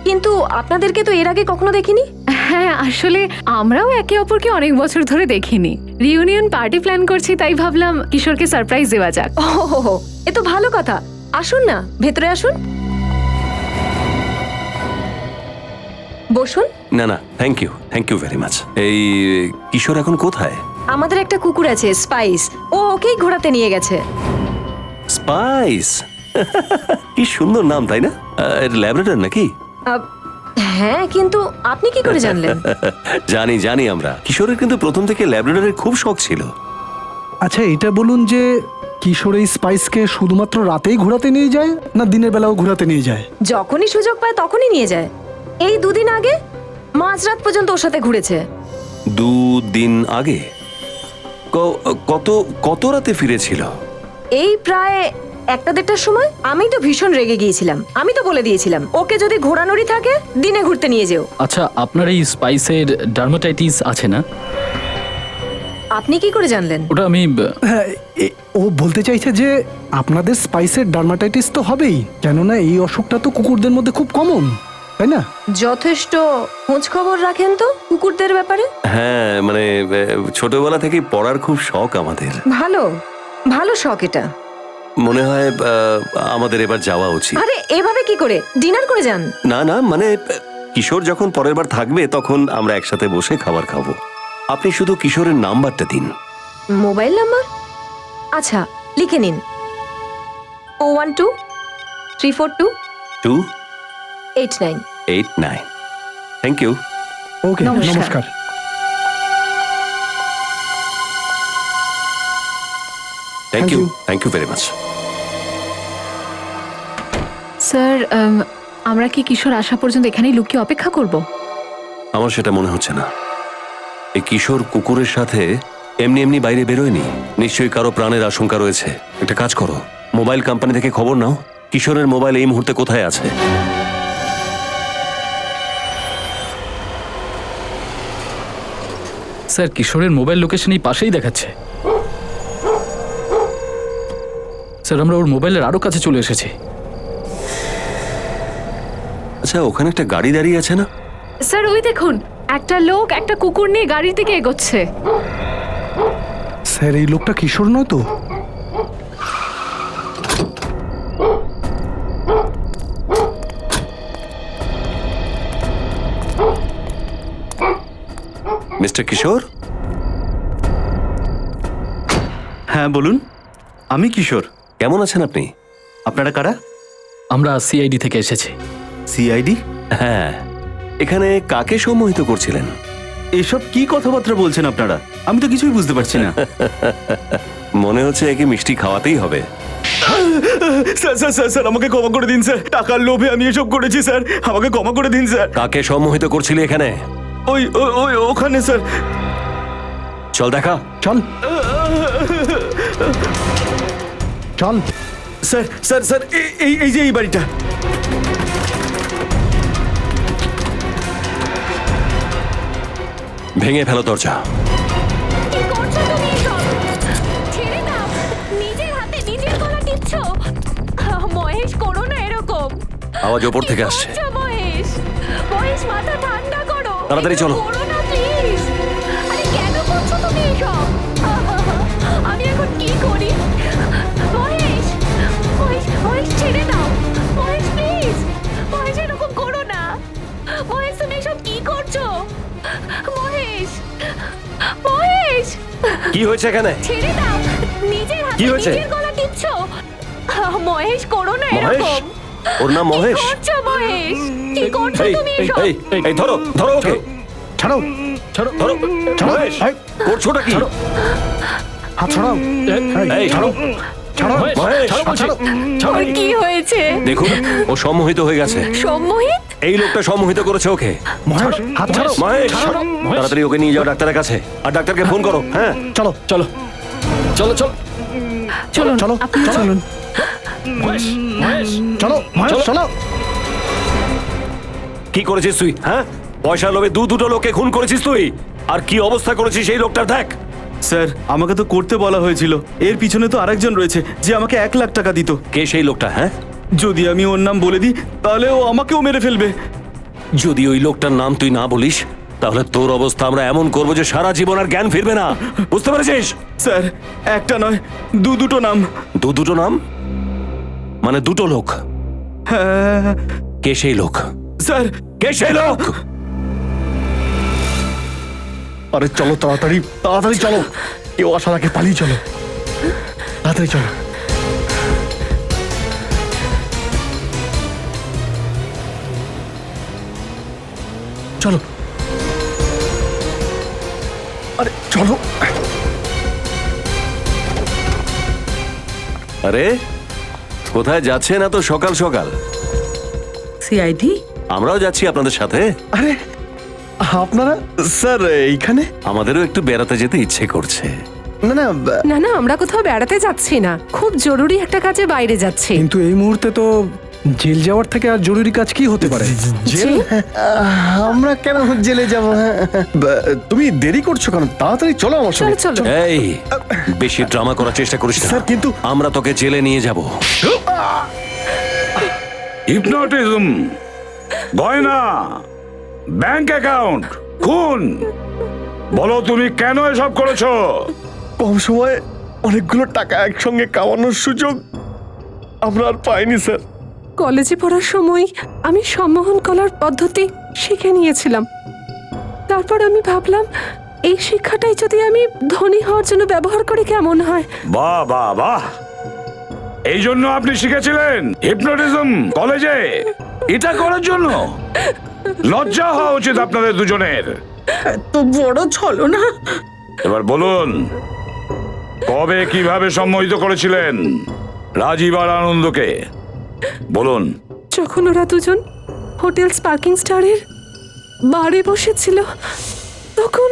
কিন্তু আপনাদেরকে তো এর আগে কখনো দেখিনি। হ্যাঁ, আসলে আমরাও একে অপরকে অনেক বছর ধরে দেখিনি। রিউনিয়ন পার্টি প্ল্যান করছি, তাই ভাবলাম কিশোরকে সারপ্রাইজ দেওয়া যাক। ওহো, এ তো ভালো কথা। আসুন না, ভেতরে আসুন, বসুন। না না, থ্যাংক ইউ ভেরি মাচ। এই কিশোর এখন কোথায়? আমাদের একটা কুকুর আছে, স্পাইস। ও ওকেই ঘোরাতে নিয়ে গেছে। স্পাইস? কি সুন্দর নাম, তাই না? ল্যাব্রাডর নাকি? হ্যাঁ, কিন্তু আপনি কি করে জানলেন? জানি আমরা। কিশোরের কিন্তু প্রথম থেকে ল্যাব্রাডরের খুব শখ ছিল। আচ্ছা এটা বলুন যে কিশোর এই স্পাইসকে শুধুমাত্র রাতেই ঘোরাতে নিয়ে যায় না দিনের বেলাও ঘোরাতে নিয়ে যায়? যখনই সুযোগ পায় তখনই নিয়ে যায়। এই 2 দিন আগে মাঝরাত পর্যন্ত ওর সাথে ঘুরেছে। 2 দিন আগে? কত রাতে ফিরেছিল? এই প্রায় 1-1:30টার সময়। আমি তো ভীষণ রেগে গিয়েছিলাম। আমি তো বলে দিয়েছিলাম ওকে যদি ঘোরানোরই থাকে দিনে ঘুরতে নিয়ে যেও। আচ্ছা, আপনার এই স্পাইসের ডার্মাটাইটিস আছে না? আপনি কি করে জানলেন? ওটা আমি হ্যাঁ, ও বলতে চাইছে যে আপনাদের স্পাইসের ডার্মাটাইটিস তো হবেই, কেননা এই অসুখটা তো কুকুরদের মধ্যে খুব কমন, তাই না? যথেষ্ট খোঁজ খবর রাখেন তো কুকুরদের ব্যাপারে। হ্যাঁ, মানে ছোটবেলা থেকেই পড়ার খুব শখ আমাদের। ভালো শখ এটা। মনে হয় আমাদের এবার যাওয়া উচিত। আরে এভাবে কি করে? ডিনার করে যান। না, মানে কিশোর যখন পরের বার থাকবে তখন আমরা একসাথে বসে খাবার খাবো। আপনি শুধু কিশোরের নাম্বারটা দিন। Mobile number? আচ্ছা, লিখে নিন। 412342 289. Thank you. ওকে, নমস্কার। Thank you very much. Sir, আমরা কি কিশোর আসা পর্যন্ত এখানেই লুকিয়ে অপেক্ষা করব? আমার সেটা মনে হচ্ছে না। এই কিশোর কুকুরের সাথে এমনি বাইরে বেরোয়নি। নিশ্চয়ই কারো প্রাণের আশঙ্কা রয়েছে। একটা কাজ করো, মোবাইল কোম্পানি থেকে খবর নাও কিশোরের মোবাইল এই মুহূর্তে কোথায় আছে। স্যার, কিশোরের মোবাইল লোকেশন এই পাশেই দেখাচ্ছে। স্যার, আমরা ওর মোবাইলের আরো কাছে চলে এসেছি। আচ্ছা, ওখানে একটা গাড়ি দাঁড়িয়ে আছে না? স্যার, ওই দেখুন, একটা লোক একটা কুকুর নিয়ে গাড়ির দিকে এগোচ্ছে। স্যার, এই লোকটা কিশোর নয় তো? মিস্টার কিশোর? হ্যাঁ বলুন, আমি কিশোর। কেমন আছেন আপনি? আপনারা কারা? আমরা সিআইডি থেকে এসেছি। সিআইডি? হ্যাঁ, এখানে কাকে সম্মোহিত করছিলেন? এসব কি কথাবার্তা বলছেন আপনারা? আমি তো কিছুই বুঝতে পারছি না। মনে হচ্ছে একে মিষ্টি খাওয়াতেই হবে। স্যার আমাকে ক্ষমা করে দিন স্যার, টাকার লোভে আমি এসব করেছি স্যার, আমাকে ক্ষমা করে দিন স্যার। কাকে সম্মোহিত করছিলি এখানে? ওখানে স্যার। চল দেখা। চল স্যার, এই যে এই বাড়িটা। ভেঙে ফেলো দরজা। কি করছো তুমি এসব? ছেড়ে দাও, নিজের হাতে নিজের গলা টিপছো। মহেশ, করো না এরকম। আওয়াজ ওপর থেকে কি আসছে। করছো মহেশ? মহেশ, মাথা ঠান্ডা করো। তাড়াতাড়ি চলো। করো না প্লিজ। আরে কেন করছো তুমি এসব? আমি এখন কি করি? মহেশ, মহেশ, মহেশ, ছেড়ে দাও। মহেশ, প্লিজ। মহেশ, এরকম করো না। মহেশ, তুমি এসব কি করছো? মহেশ, মহেশ, কি হয়েছে এখানে? ছেড়ে দাও, নিজের হাতে কি হয়েছে? নিজের গলা টিপছো। মহেশ, করো না মহেশ? এরকম। ওর নাম মহেশ। কি করছো মহেশ? কি করছো এই তুমি এসব? এই এই ধরো ধরো ওকে। ছাড়ো ছাড়ো ধরো মহেশ, এই, করছোটা কি? হাত ছাড়াও এই ছাড়ো ছাড়ো মহেশ, ওর কি হয়েছে? দেখুন ও সম্মোহিত হয়ে গেছে। সম্মোহিত? এই লোকটা সম্মোহিত করেছে ওকে। মহেশ হাত ছাড়ো মহেশ, তাড়াতাড়ি ওকে নিয়ে যাও ডাক্তারের কাছে, আর ডাক্তারকে ফোন করো। হ্যাঁ চলো চলো চলো চলো চলো চলো আপনি চলুন মহেশ, মহেশ, চলো মহেশ চলো কি করেছিস তুই? হ্যাঁ, পয়সার লোভে দুটো লোককে খুন করেছিস তুই, আর কি অবস্থা করেছিস সেই লোকটার দেখ। স্যার আমাকে তো করতে বলা হয়েছিল, এর পিছনে তো আরেকজন রয়েছে যে আমাকে 1 লাখ টাকা দিত। কে সেই লোকটা? হ্যাঁ, যদি আমি ওর নাম বলে দিই তাহলে ও আমাকেও মেরে ফেলবে। যদি ওই লোকটার নাম তুই না বলিস তাহলে তোর অবস্থা আমরা এমন করবো যে সারা জীবন আর জ্ঞান ফিরবে না, বুঝতে পেরেছিস? স্যার একটা নয় দুটো নাম। দুটো নাম মানে দুটো লোক? হ্যাঁ কে সেই লোক? স্যার। কে সেই লোক? আরে চলো তাড়াতাড়ি তাড়াতাড়ি চলো, কেউ আসার আগে পালিয়ে চলো, তাড়াতাড়ি চলো। চলো আরে চলো। আরে কোথায় যাচ্ছেন এত সকাল সকাল? সিআইডি? আমরাও যাচ্ছি আপনাদের সাথে। আরে আপনারা স্যার এইখানে? আমাদেরও একটু বেড়াতে যেতে ইচ্ছে করছে। না না না না, আমরা কোথাও বেড়াতে যাচ্ছি না, খুব জরুরি একটা কাজে বাইরে যাচ্ছি। কিন্তু এই মুহূর্তে তো জেল যাওয়ার থেকে আর জরুরি কাজ কি হতে পারে? জেল? আমরা কেন জেলে যাব? তুমি দেরি করছো কেন? তাড়াতাড়ি চলো আমার চলো সঙ্গে। চলো। এই বেশি ড্রামা করার চেষ্টা করিস না। স্যার, কিন্তু আমরা তোকে জেলে নিয়ে যাব। হিপনোটিজম, গয়না, ব্যাংক অ্যাকাউন্ট, খুন। বলো তুমি কেন এসব করেছো? কম সময়ে অনেকগুলো টাকা একসঙ্গে কামানোর সুযোগ আমরা আর পাইনি স্যার। কলেজে পড়ার সময় আমি সম্মোহন করার পদ্ধতি শিখে নিয়েছিলাম। তারপর আমি ভাবলাম এই শিক্ষাটাই যদি আমি ধনী হওয়ার জন্য ব্যবহার করি কেমন হয়। বাহ বাহ বাহ, এই জন্য আপনি শিখেছিলেন হিপনোটিজম কলেজে? এটা করার জন্য লজ্জা হওয়া উচিত আপনাদের দুজনের। এত বড় ছলনা। এবার বলুন, কবে কিভাবে সম্মোহিত করেছিলেন রাজীব আর আনন্দকে? বলুন। যখন ওরা দুজন হোটেল স্পার্কিং স্টারের বারে বসেছিল তখন।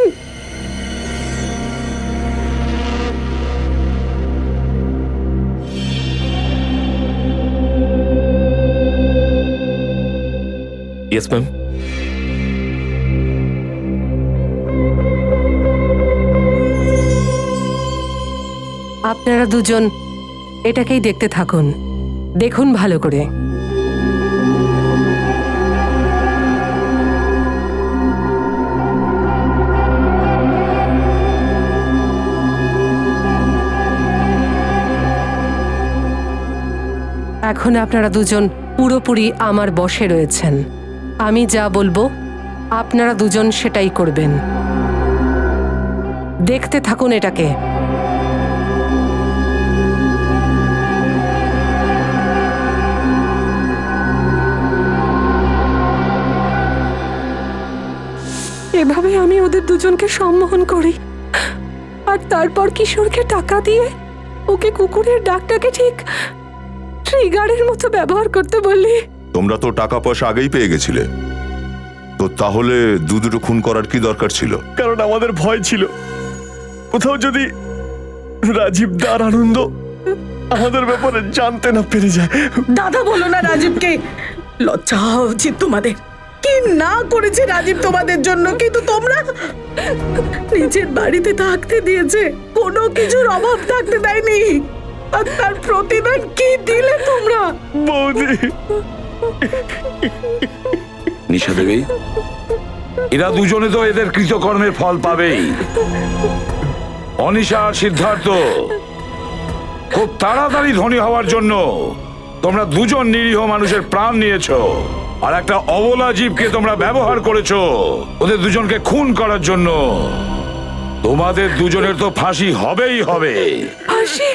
Yes ma'am. আপনারা দুজন এটাকেই দেখতে থাকুন, দেখুন ভালো করে। এখন আপনারা দুজন পুরোপুরি আমার বশে রয়েছেন। আমি যা বলবো আপনারা দুজন সেটাই করবেন। দেখতে থাকুন এটাকে। এভাবে আমি ওদের দুজনকে সম্মোহন করি, আর তারপর কিশোরকে টাকা দিয়ে ওকে কুকুরের ডাকটাকে ঠিক ট্রিগারের মতো ব্যবহার করতে বললি। তোমরা তো টাকা পয়সা আগেই পেয়ে গেছিলে, তো তাহলে দুটো খুন করার কি দরকার ছিল? কারণ আমাদের ভয় ছিল কোথাও যদি রাজীব দার আনন্দ আমাদের ব্যাপারে জানতে না পেরে যায়। দাদা বলো না রাজীবকে, লজ্জা হওয়া উচিত তোমাদের। কি না করেছে রাজীব তোমাদের জন্য, কিন্তু তোমরা নিজের বাড়িতে থাকতে দিয়েছে, কোনো কিছুর অভাব থাকতে দেয়নি। আর তার প্রতিদান কি দিলে তোমরা? বৌদি, নিশা দেবী, এরা দুজনে তো এদের কৃতকর্মের ফল পাবেই। অনিশা আর সিদ্ধার্থ খুব তাড়াতাড়ি ধনী হওয়ার জন্য তোমরা দুজন নিরীহ মানুষের প্রাণ নিয়েছো, আর একটা অবলা জীবকে তোমরা ব্যবহার করেছো ওদের দুজনকে খুন করার জন্য। তোমাদের দুজনের তো ফাঁসি হবেই হবে। ফাঁসি?